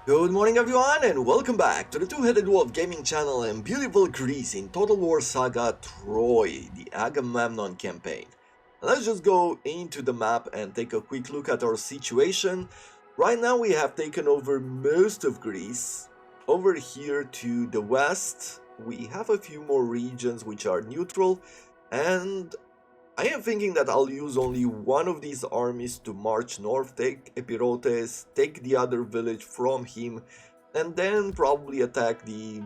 Good morning everyone and welcome back to the Two-Headed Wolf Gaming channel and beautiful Greece in Total War Saga Troy, the Agamemnon campaign. Let's just go into the map and take a quick look at our situation. Right now we have taken over most of Greece. Over here to the west we have a few more regions which are neutral, and I am thinking that I'll use only one of these armies to march north, take Epirotes, take the other village from him, and then probably attack the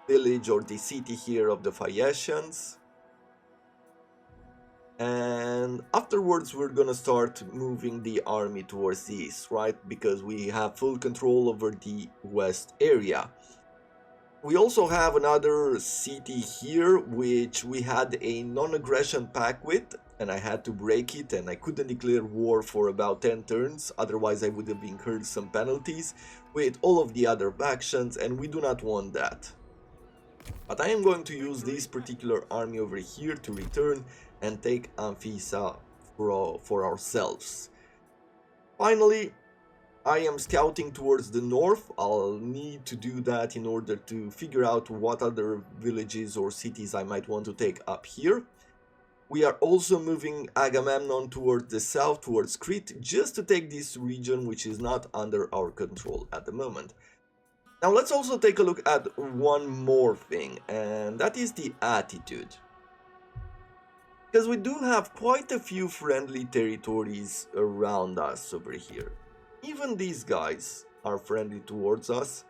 village or the city here of the Phaeacians. And afterwards we're gonna start moving the army towards the east, right? Because we have full control over the west area. We also have another city here which we had a non-aggression pact with, and I had to break it, and I couldn't declare war for about 10 turns, otherwise I would have incurred some penalties with all of the other factions, and we do not want that. But I am going to use this particular army over here to return and take Amphissa for ourselves. Finally, I am scouting towards the north. I'll need to do that in order to figure out what other villages or cities I might want to take up here. We are also moving Agamemnon towards the south, towards Crete, just to take this region which is not under our control at the moment. Now let's also take a look at one more thing, and that is the attitude. Because we do have quite a few friendly territories around us over here. Even these guys are friendly towards us.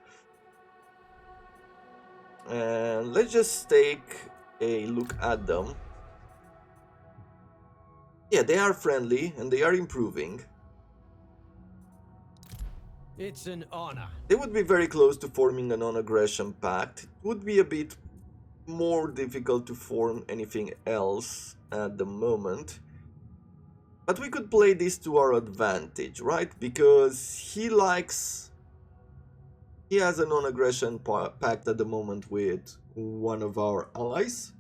And let's just take a look at them. Yeah, they are friendly and they are improving. It's an honor. They would be very close to forming a non-aggression pact. It would be a bit more difficult to form anything else at the moment. But we could play this to our advantage, right? Because he has a non-aggression pact at the moment with one of our allies.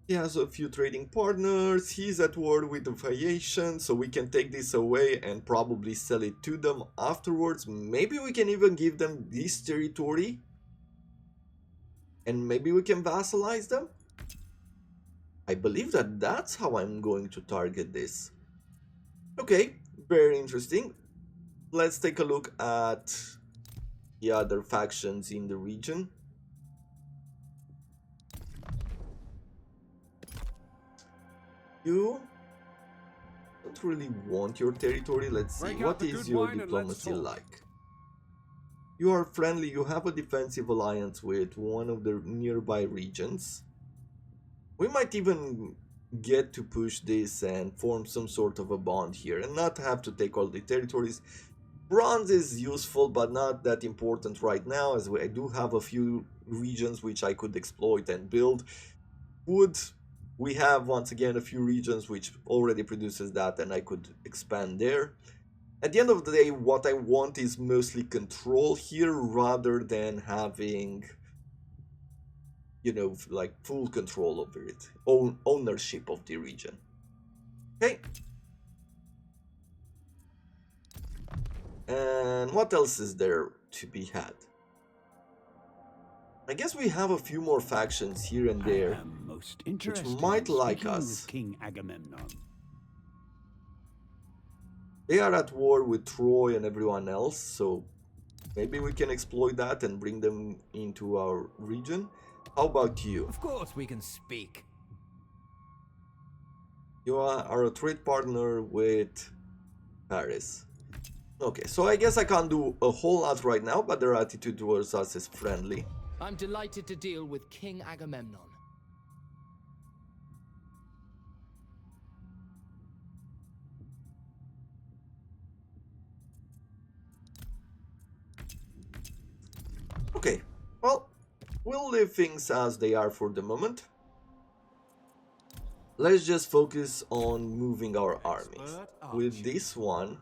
He has a few trading partners, he's at war with the Phaeacians, so we can take this away and probably sell it to them afterwards. Maybe we can even give them this territory. And maybe we can vassalize them? I believe that that's how I'm going to target this. Okay, very interesting. Let's take a look at the other factions in the region. You don't really want your territory. Let's see, what is your diplomacy like? You are friendly, you have a defensive alliance with one of the nearby regions. We might even get to push this and form some sort of a bond here and not have to take all the territories. Bronze is useful but not that important right now, as I do have a few regions which I could exploit and build. Wood, we have once again a few regions which already produces that and I could expand there. At the end of the day, what I want is mostly control here rather than having, you know, like full control over it, ownership of the region. Okay. And what else is there to be had? I guess we have a few more factions here and there which might like us. King Agamemnon. They are at war with Troy and everyone else, so maybe we can exploit that and bring them into our region. How about you? Of course we can speak. You are a trade partner with Paris. Okay, so I guess I can't do a whole lot right now, but their attitude towards us is friendly. I'm delighted to deal with King Agamemnon. Okay, well, we'll leave things as they are for the moment. Let's just focus on moving our armies. With this one,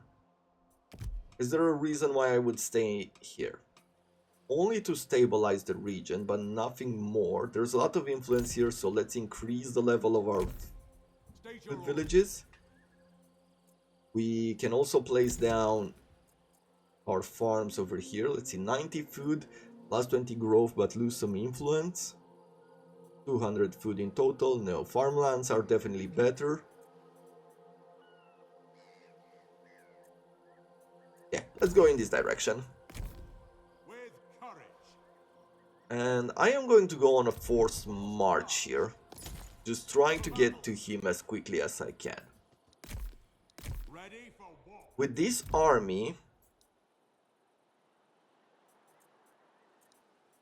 is there a reason why I would stay here? Only to stabilize the region, but nothing more. There's a lot of influence here, so let's increase the level of our villages. We can also place down our farms over here. Let's see, 90 food, plus 20 growth, but lose some influence. 200 food in total. No, farmlands are definitely better. Yeah, let's go in this direction. With courage. And I am going to go on a forced march here. Just trying to get to him as quickly as I can. Ready for war. With this army,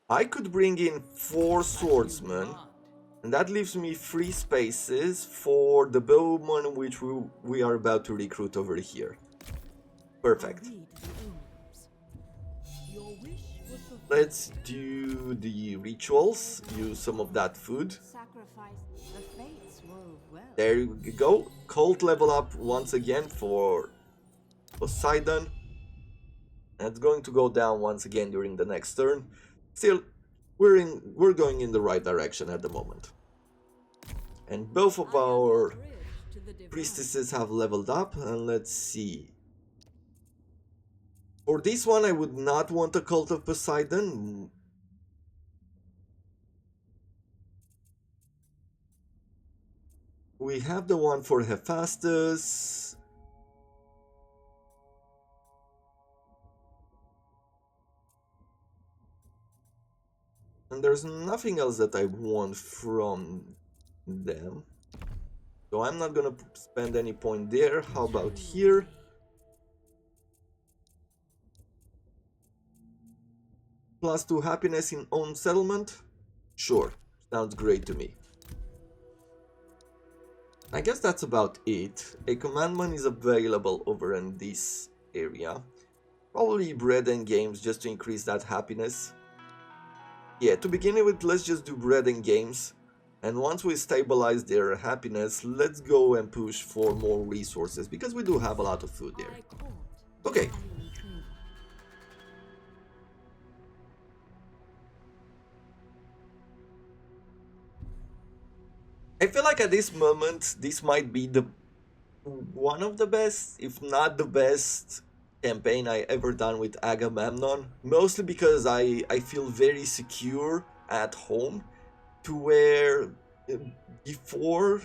I could bring in 4 swordsmen, and that leaves me 3 spaces for the bowman which we are about to recruit over here. Perfect. Let's do the rituals, use some of that food. There you go, cult level up once again for Poseidon. And it's going to go down once again during the next turn. Still, we're going in the right direction at the moment. And both of our priestesses have leveled up, and let's see. For this one, I would not want a cult of Poseidon. We have the one for Hephaestus. And there's nothing else that I want from them. So I'm not gonna spend any point there. How about here? +2 happiness in own settlement? Sure, sounds great to me. I guess that's about it. A commandment is available over in this area. Probably bread and games just to increase that happiness. Yeah, to begin with, let's just do bread and games. And once we stabilize their happiness, let's go and push for more resources, because we do have a lot of food there. Okay. I feel like at this moment, this might be one of the best, if not the best, campaign I ever done with Agamemnon. Mostly because I feel very secure at home, to where before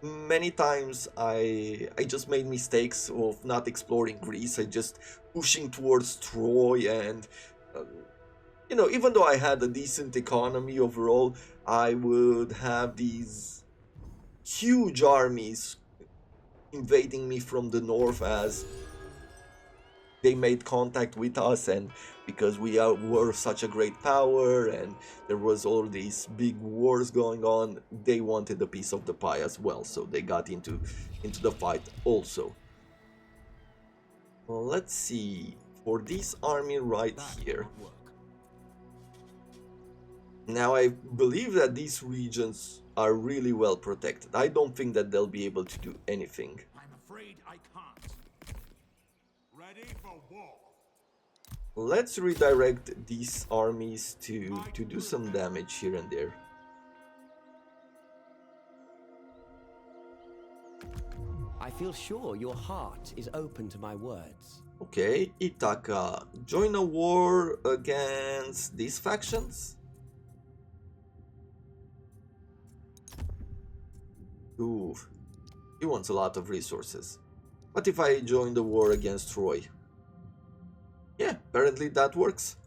many times I just made mistakes of not exploring Greece. I just pushing towards Troy, and you know, even though I had a decent economy overall, I would have these huge armies invading me from the north as they made contact with us, and because were such a great power and there was all these big wars going on, they wanted a piece of the pie as well, so they got into the fight also. Well, let's see, for this army right here, now I believe that these regions are really well protected. I don't think that they'll be able to do anything. I'm afraid I can't. Ready for war. Let's redirect these armies to do some damage here and there. I feel sure your heart is open to my words. Okay, Ithaca, join a war against these factions? Ooh, he wants a lot of resources. What if I join the war against Troy? Yeah, apparently that works.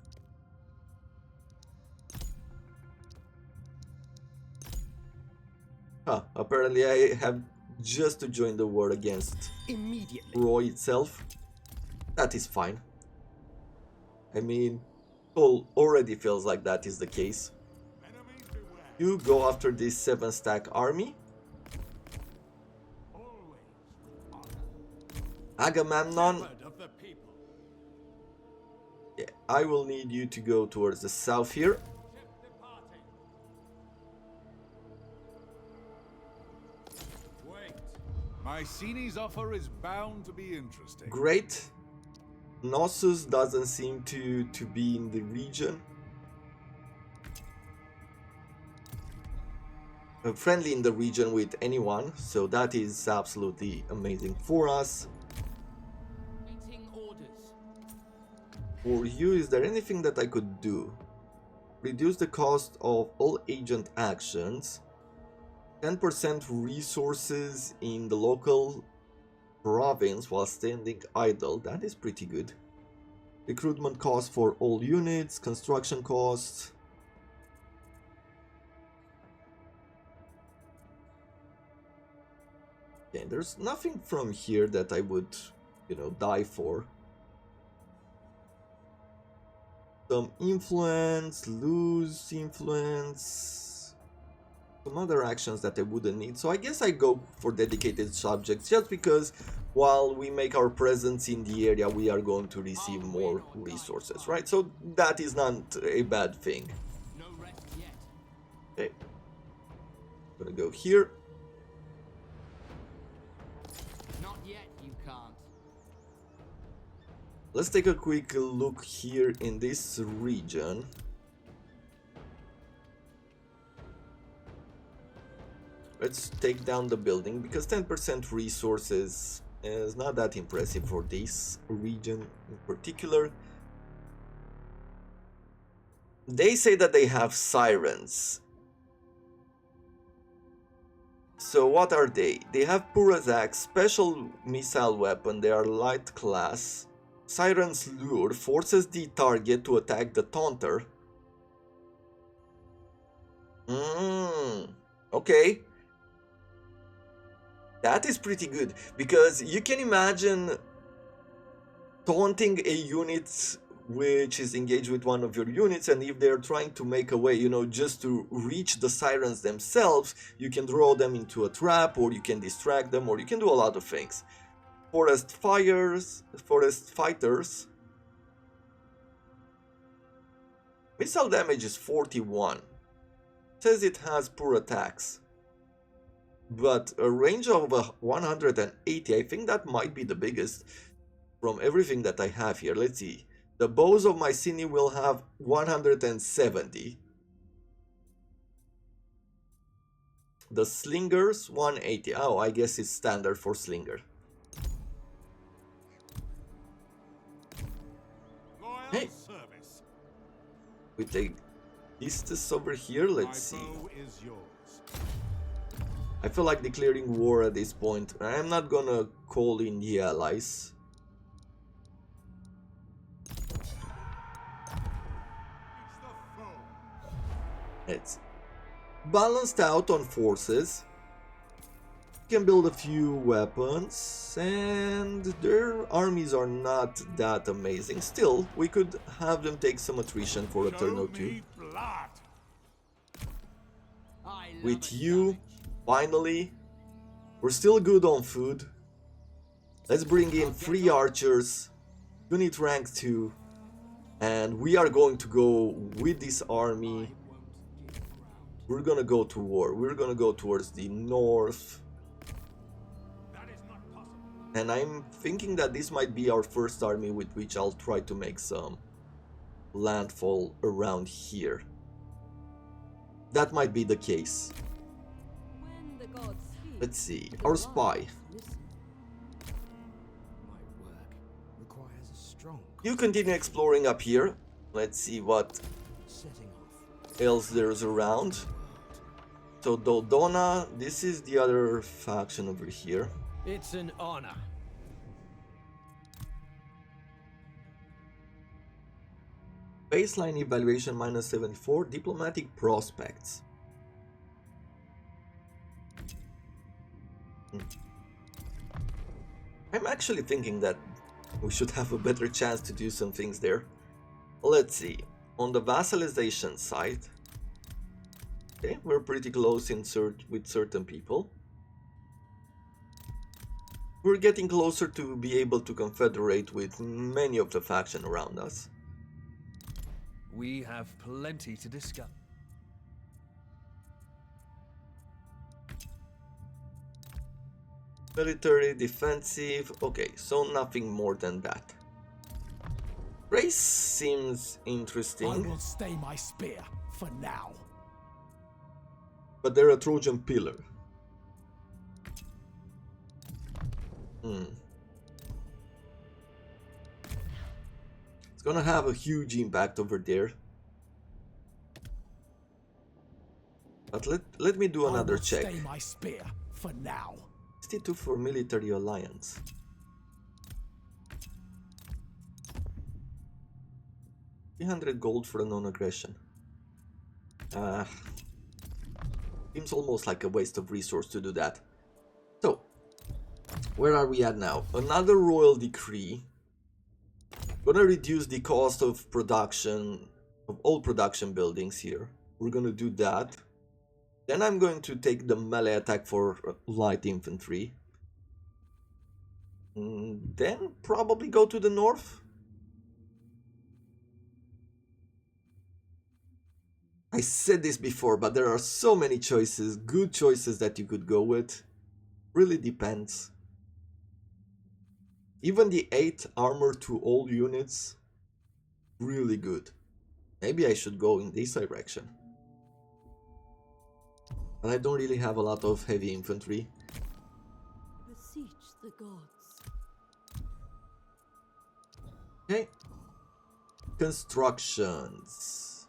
Apparently I have just to join the war against Troy itself. That is fine. I mean, it already feels like that is the case. You go after this 7-stack army. Agamemnon, yeah, I will need you to go towards the south here. Wait. Mycenae's offer is bound to be interesting. Great. Knossos doesn't seem to be in the region. friendly in the region with anyone, so that is absolutely amazing for us. Waiting orders. For you, is there anything that I could do? Reduce the cost of all agent actions. 10% resources in the local province while standing idle. That is pretty good. Recruitment cost for all units. Construction costs. Okay, there's nothing from here that I would, die for. Some influence, lose influence, some other actions that I wouldn't need. So I guess I go for dedicated subjects just because while we make our presence in the area, we are going to receive more resources, right? So that is not a bad thing. No rest yet. Okay. Gonna go here. Not yet, you can't. Let's take a quick look here in this region. Let's take down the building because 10% resources is not that impressive for this region in particular. They say that they have sirens. So what are they? They have Purazak, special missile weapon. They are light class. Siren's Lure forces the target to attack the taunter. Okay. That is pretty good, because you can imagine taunting a unit which is engaged with one of your units, and if they're trying to make a way, just to reach the sirens themselves, you can draw them into a trap, or you can distract them, or you can do a lot of things. Forest fighters. Missile damage is 41. Says it has poor attacks. But a range of 180, I think that might be the biggest from everything that I have here. Let's see. The bows of Mycenae will have 170. The slingers, 180. Oh, I guess it's standard for slinger. Hey, we take this over here. Let's see. I feel like declaring war at this point. I'm not gonna call in the allies. It's balanced out on forces. Can build a few weapons, and their armies are not that amazing. Still, we could have them take some attrition for a turn or two. With you, finally, we're still good on food. Let's bring in 3 archers, unit rank 2, and we are going to go with this army. We're gonna go to war. We're gonna go towards the north. And I'm thinking that this might be our first army with which I'll try to make some landfall around here. That might be the case. Let's see. Our spy. You continue exploring up here. Let's see what else there's around. So Dodona, this is the other faction over here. It's an honor. Baseline evaluation -74, diplomatic prospects. I'm actually thinking that we should have a better chance to do some things there. Let's see. On the vassalization side, okay, we're pretty close with certain people. We're getting closer to be able to confederate with many of the faction around us. We have plenty to discuss. Military, defensive, okay, so nothing more than that. Race seems interesting. I will stay my spear for now. but they're a Trojan pillar. It's gonna have a huge impact over there. But let me do another check. Stay my spear for now. 62 for military alliance. $300 for a non-aggression. Seems almost like a waste of resource to do that. So, where are we at now? Another royal decree. Gonna reduce the cost of production, of all production buildings here. We're gonna do that. Then I'm going to take the melee attack for light infantry. Then probably go to the north. I said this before, but there are so many choices, good choices that you could go with. Really depends. Even the 8 armor to all units, really good. Maybe I should go in this direction. But I don't really have a lot of heavy infantry. Beseech the gods. Okay. Constructions.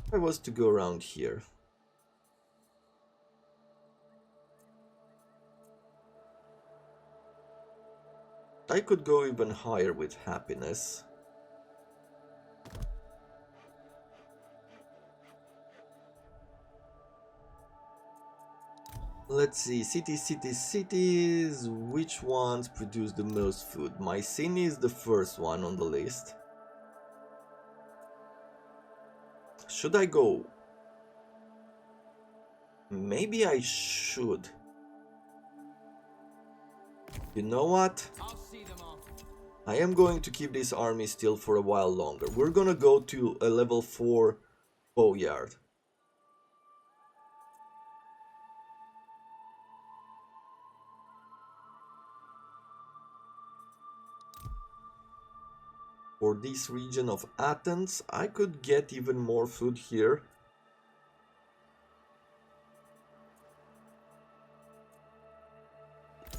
If I was to go around here. I could go even higher with happiness. Let's see, cities. Which ones produce the most food? Mycenae is the first one on the list. Should I go? Maybe I should. You know what? I'll see them off. I am going to keep this army still for a while longer. We're gonna go to a level 4 bowyard. For this region of Athens, I could get even more food here.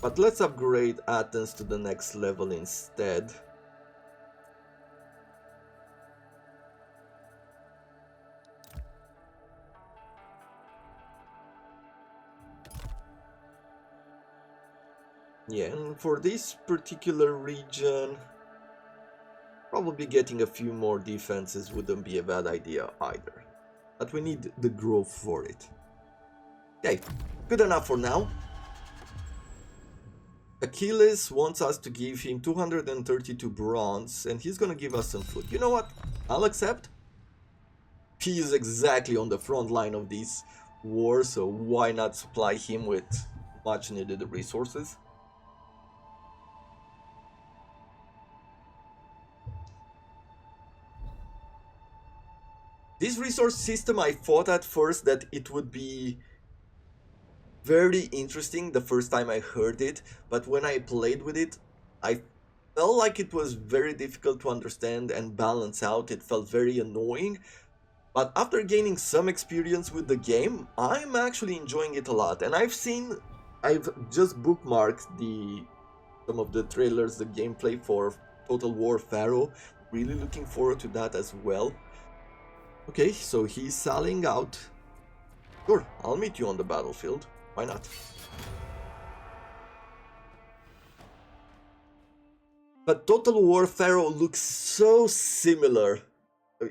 But let's upgrade Athens to the next level instead. Yeah, and for this particular region, probably getting a few more defenses wouldn't be a bad idea either. But we need the growth for it. Okay, good enough for now. Achilles wants us to give him 232 bronze, and he's gonna give us some food. You know what? I'll accept. He is exactly on the front line of this war, so why not supply him with much needed resources? This resource system, I thought at first that it would be very interesting the first time I heard it, but when I played with it, I felt like it was very difficult to understand and balance out. It felt very annoying, but after gaining some experience with the game, I'm actually enjoying it a lot. And I've just bookmarked some of the trailers, the gameplay for Total War Pharaoh. Really looking forward to that as well. Okay, so he's sallying out. Sure, I'll meet you on the battlefield. Why not? But Total War Pharaoh looks so similar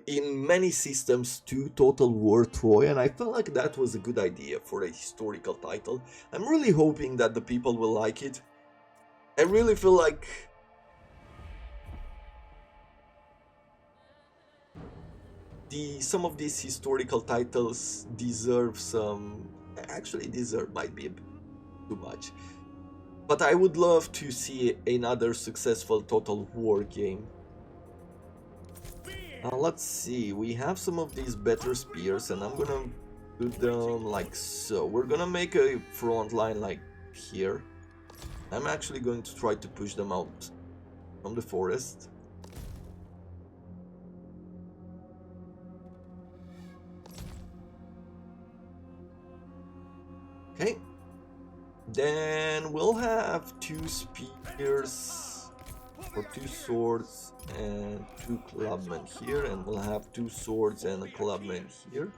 in many systems to Total War Troy, and I felt like that was a good idea for a historical title. I'm really hoping that the people will like it. I really feel like some of these historical titles deserve some... Actually, deserve might be a bit too much. But I would love to see another successful Total War game. Let's see, we have some of these better spears, and I'm gonna do them like so. We're gonna make a front line like here. I'm actually going to try to push them out from the forest. Okay. Then we'll have 2 spears or 2 swords and 2 clubmen here, and we'll have 2 swords and a clubman here.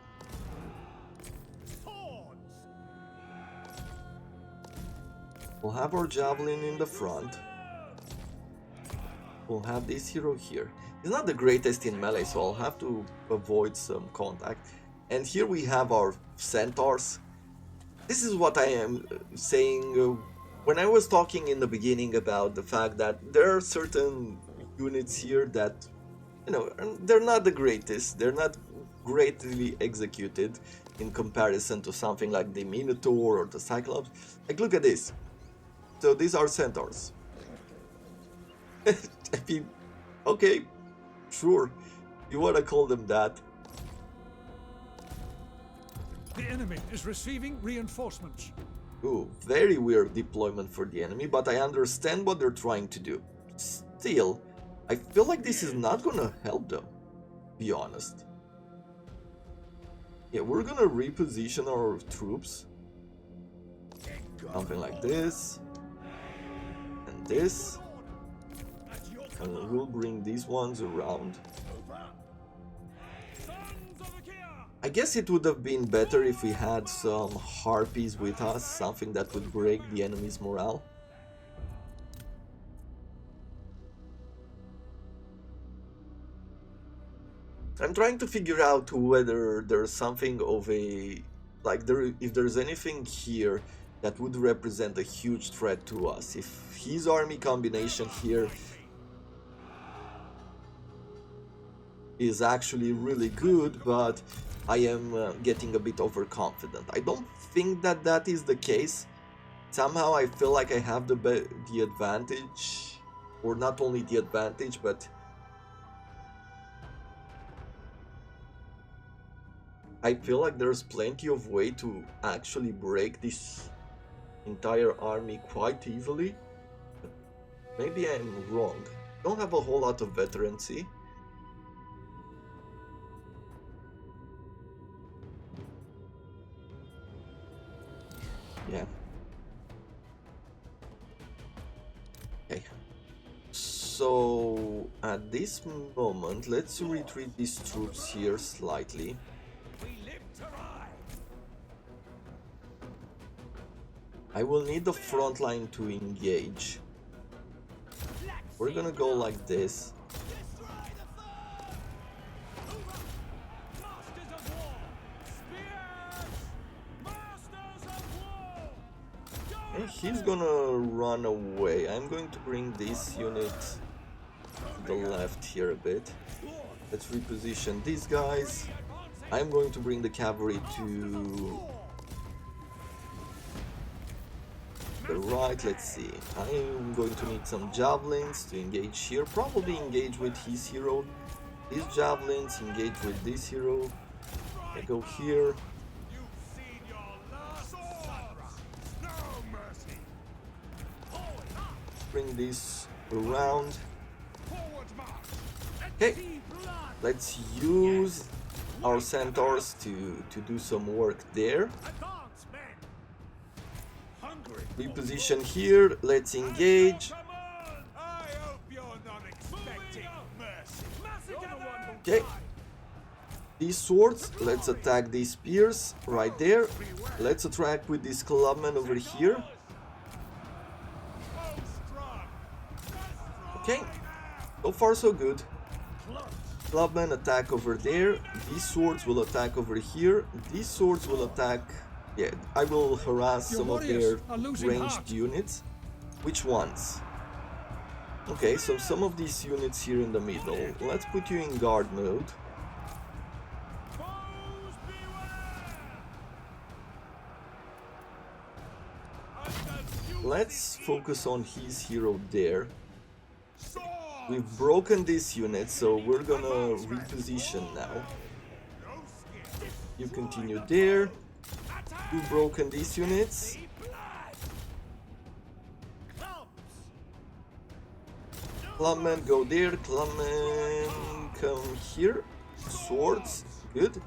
We'll have our javelin in the front. We'll have this hero here. He's not the greatest in melee, so I'll have to avoid some contact. And here we have our centaurs. This is what I am saying when I was talking in the beginning about the fact that there are certain units here that, you know, they're not the greatest. They're not greatly executed in comparison to something like the Minotaur or the Cyclops. Like, look at this. So these are centaurs. I mean, okay, sure, you wanna call them that. The enemy is receiving reinforcements. Ooh, very weird deployment for the enemy, but I understand what they're trying to do. Still, I feel like this is not gonna help them, to be honest. Yeah, we're gonna reposition our troops. Something like this. And this. And we'll bring these ones around. I guess it would have been better if we had some harpies with us, something that would break the enemy's morale. I'm trying to figure out whether there's something of a... if there's anything here that would represent a huge threat to us. If his army combination here is actually really good, but I am getting a bit overconfident. I don't think that that is the case. Somehow I feel like I have the advantage, or not only the advantage, but I feel like there's plenty of way to actually break this entire army quite easily. Maybe I'm wrong. Don't have a whole lot of veterancy. Yeah. Okay. So at this moment, let's retreat these troops here slightly. I will need the front line to engage. We're gonna go like this. And he's gonna run away. I'm going to bring this unit to the left here a bit. Let's reposition these guys. I'm going to bring the cavalry to the right. Let's see. I'm going to need some javelins to engage here. Probably engage with his hero. These javelins engage with this hero. I go here. Bring this around. Okay, let's use our centaurs to do some work there. Reposition here, let's engage. Okay, these swords, let's attack these spears right there. Let's attack with this clubman over here. Okay, so far so good. Clubmen attack over there. These swords will attack over here. These swords will attack... Yeah, I will harass some of their ranged units. Which ones? Okay, so some of these units here in the middle. Let's put you in guard mode. Let's focus on his hero there. We've broken this unit, so we're gonna reposition now. You continue there. You've broken these units. Clubmen, go there. Clubmen, come here. Swords, good.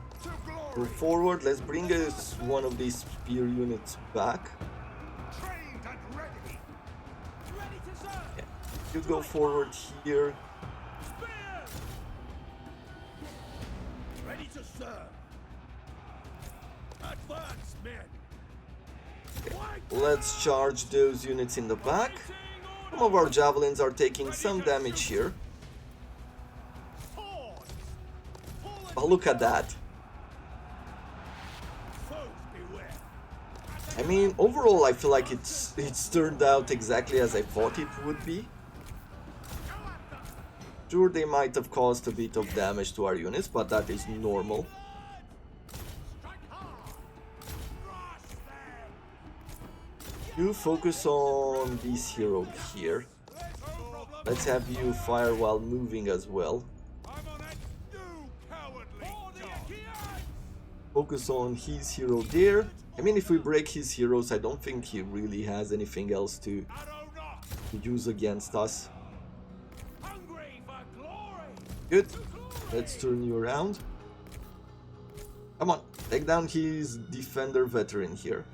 Go forward. Let's bring us one of these spear units back. Trained and ready. Ready to serve! Yeah. You go forward here. Spears! Ready to serve. Advance, men. Let's charge those units in the back. Some of our javelins are taking some damage here. But look at that. I mean, overall I feel like it's turned out exactly as I thought it would be. Sure, they might have caused a bit of damage to our units, but that is normal. You focus on this hero here. Let's have you fire while moving as well. Focus on his hero there. I mean, if we break his heroes, I don't think he really has anything else to use against us. Good. Let's turn you around. Come on, take down his defender veteran here.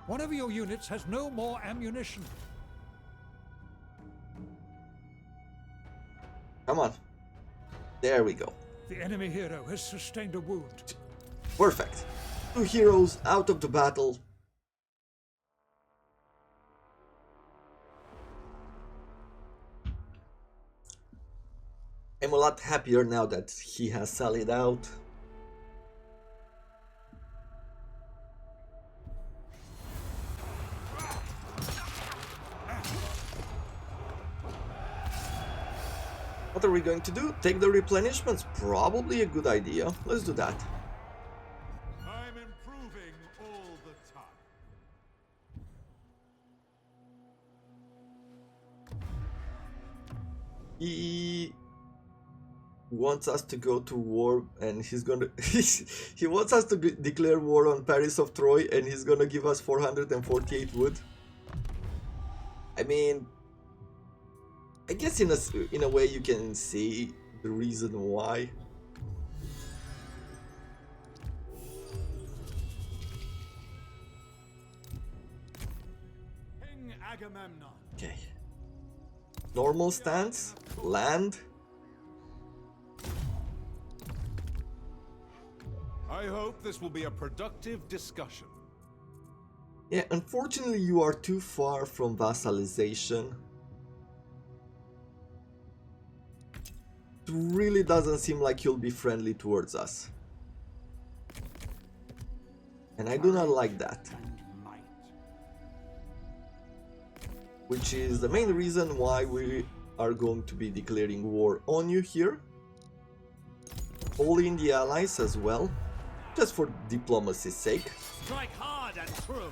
One of your units has no more ammunition. Come on. There we go. The enemy hero has sustained a wound. Perfect. 2 heroes out of the battle. I'm a lot happier now that he has sallied out. What are we going to do? Take the replenishments? Probably a good idea. Let's do that. I'm improving all the time. He wants us to go to war, and he's gonna he wants us to declare war on Paris of Troy, and he's gonna give us 448 wood. I mean, I guess in a way you can see the reason why. King Agamemnon. Okay. Normal stance, land. I hope this will be a productive discussion. Yeah, unfortunately you are too far from vassalization. It really doesn't seem like you'll be friendly towards us. And I do not like that. Which is the main reason why we are going to be declaring war on you here. All in the allies as well, just for diplomacy's sake. Strike hard and true.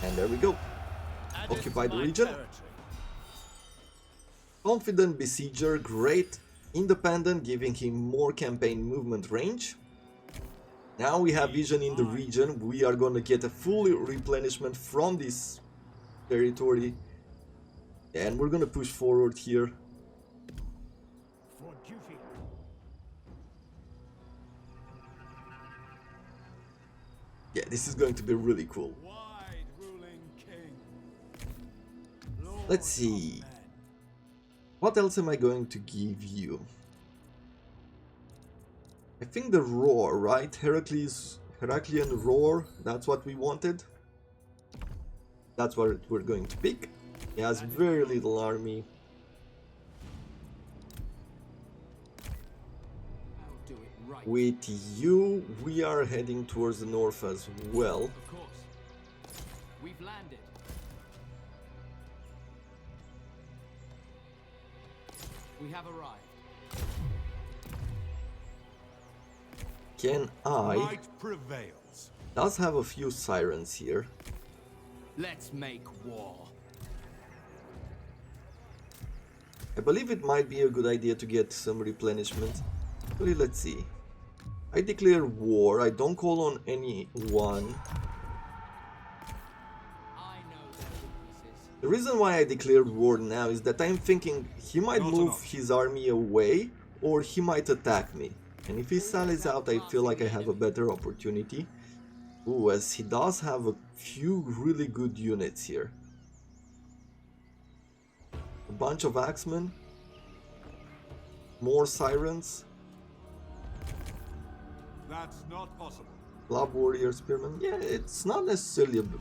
And there we go. Add it Occupy to the my region. territory. Confident Besieger, great. Independent, giving him more campaign movement range. Now we have vision in the region. We are gonna get a full replenishment from this territory. And we're gonna push forward here. For duty. Yeah, this is going to be really cool. Wide ruling king. Let's see. What else am I going to give you? I think the roar, right? Heraclean roar, that's what we wanted. That's what we're going to pick. He has very little army. I'll do it right. With you, we are heading towards the north as well. Of course. We've landed. We have arrived. Can I? Might prevails. Does have a few sirens here. Let's make war. I believe it might be a good idea to get some replenishment. Actually, let's see. I declare war. I don't call on anyone. I know their weaknesses. The reason why I declared war now is that I'm thinking he might Not move enough. his army away or he might attack me. And if he sallies out, I feel like I have a better opportunity. Ooh, as he does have a few really good units here. A bunch of axemen. More sirens. That's not possible. Club warrior spearmen. Yeah, it's not necessarily a At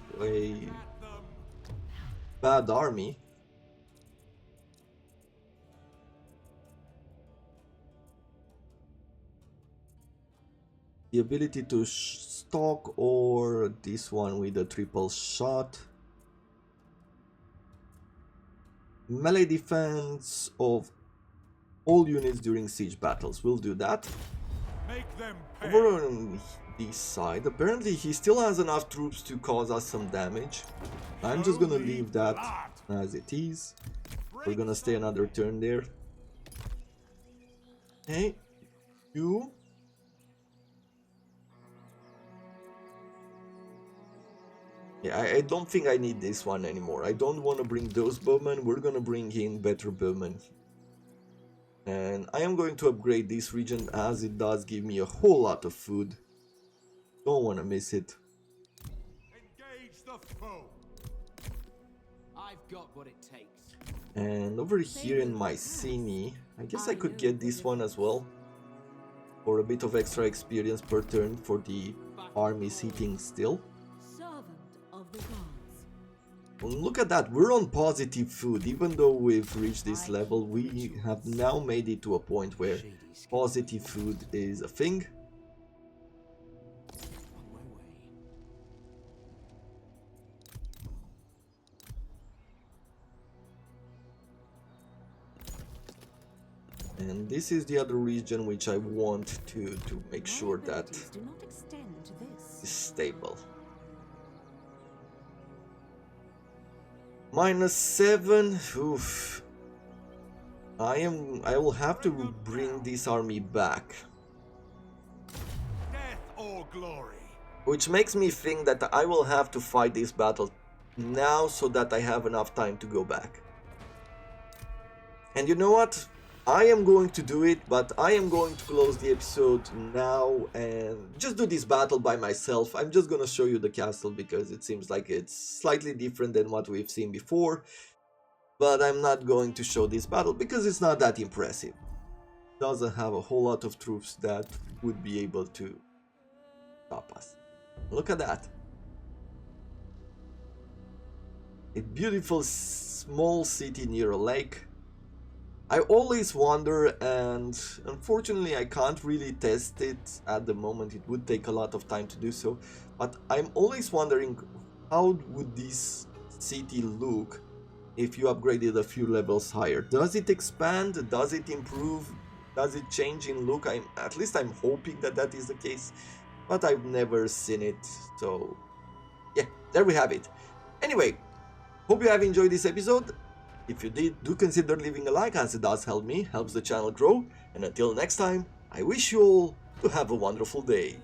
them. bad army. The ability to stalk or this one with a triple shot. Melee defense of all units during siege battles. We'll do that. Make them pay. Over on this side, apparently he still has enough troops to cause us some damage. I'm just gonna leave that as it is. We're gonna stay another turn there. Hey, you. Yeah, I don't think I need this one anymore. I don't want to bring those bowmen. We're gonna bring in better bowmen. And I am going to upgrade this region as it does give me a whole lot of food. Don't want to miss it. Engage the foe. I've got what it takes. And over here in Mycenae, I guess I could get this one as well. For a bit of extra experience per turn for the army sitting still. Servant of the gods. Well, look at that, we're on positive food. Even though we've reached this level, we have now made it to a point where positive food is a thing. On my way. And this is the other region which I want to make sure My that abilities do not extend to this. is stable. -7. Oof. I will have to bring this army back. Death or glory. Which makes me think that I will have to fight this battle now so that I have enough time to go back. And you know what? I am going to do it, but I am going to close the episode now and just do this battle by myself. I'm just gonna show you the castle because it seems like it's slightly different than what we've seen before. But I'm not going to show this battle because it's not that impressive. It doesn't have a whole lot of troops that would be able to stop us. Look at that. A beautiful small city near a lake. I always wonder, and unfortunately I can't really test it at the moment. It would take a lot of time to do so, but I'm always wondering how would this city look if you upgraded a few levels higher. Does it expand? Does it improve? Does it change in look? At least I'm hoping that that is the case, but I've never seen it. So yeah, there we have it. Anyway, hope you have enjoyed this episode. If you did, do consider leaving a like as it does help me, helps the channel grow, and until next time, I wish you all to have a wonderful day.